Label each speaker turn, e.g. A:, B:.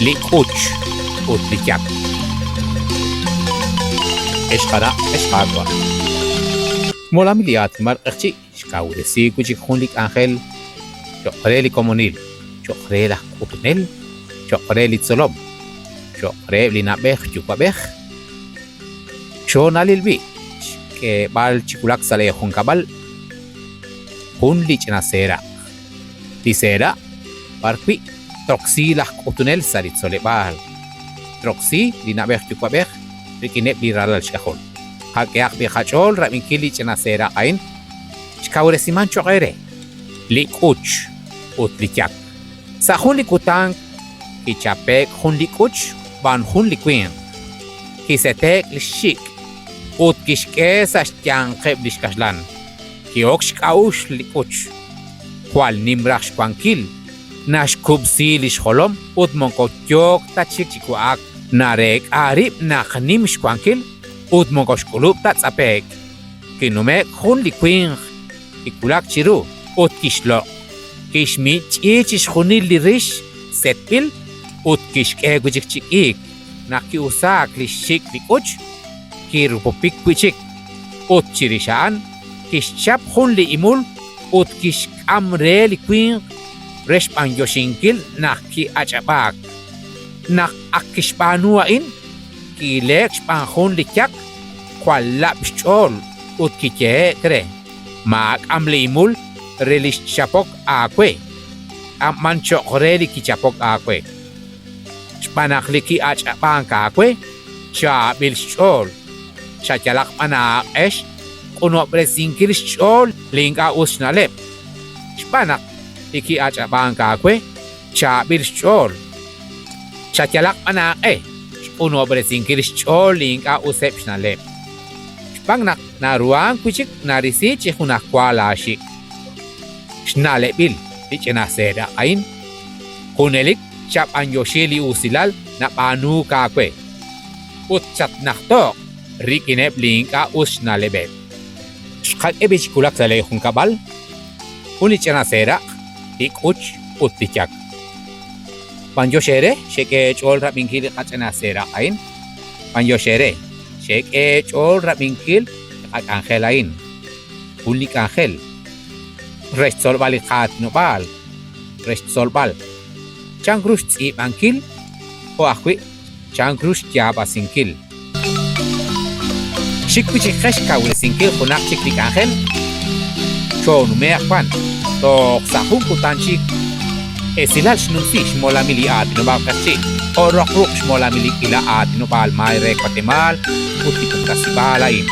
A: ليكوتش وتليكاب إشخرا إشخاروا مولا مليات مر أختي شكاو سيكو جيكون أنخيل شقري كومونيل شقري لك كوتنيل شقري تصلب شقري لنابخ جوكابخ شو ناليل بي que bal chikulak sale hun kabal hun lichna sera tisera barqui troxi la kutunel sarit sole bal troxi dina beh chukwa beh rikine biral shkahol hakeak bi khachol ramin kili chna sera ain chkawre siman chogere likuch utlichak sa hun likutan kichapek hun likuch ban hun likwin kisetek lishik ut kishkes ashtian qeblish kashlan kioksh kaush likuch kwal nimrash kwankil nash kubsilish holom ut monkotyok tachik chikuak narek arib nakhnim shkwankil ut monkosh kulub tatsapek kinume khun likwin ikulak chiru ut kishlo kishmi chichish khunil lirish setpil ut kishke gujik chikik naki usak lishik likuch kirupopik pichik ut chirishan kishchap hun li imul ut kish amre likwin reshpan yoshinkil nak ki achabak nak akishpanua in kilek shpan hun likyak kwalla bchol ut kike kre mak amle imul relish chapok akwe amancho reli kichapok akwe shpanak liki achaban akwe cha bil shol Chachalak mana esh kuno presingkil shol linga usnalep Spanak iki achabang kakwe cha bil shol Chachalak mana kuno presingkil shol linga usep snalep Spangnak naruang kuchik narisi chihunak kwala shik Snalep bil ichena seda ain kunelik chap anyoshili usilal na panu kakwe Utchat naktok Rikinep linka usna lebet. Shkat ebich kulak sa lehong kabal. Unit siya na sera. Ikuch utlichak. Panjo shere. Sheke chol rapingkil kat siya na sera kain. Panjo shere. Sheke chol rapingkil kat angel ain. Ulik angel. Rest sol balik kat nopal. Rest sol bal. Changrush tsip angkil. O akwi. Changrush tiaba singkil. Shikwichik khashka wile sinkil khunak chiklik angel Chon umeakpan Tok sahung kutanchik Esilal shnunsi shmola mili ati no bakachik O rokruk shmola mili kila ati no bal mayrek patemal Uti kukasibalain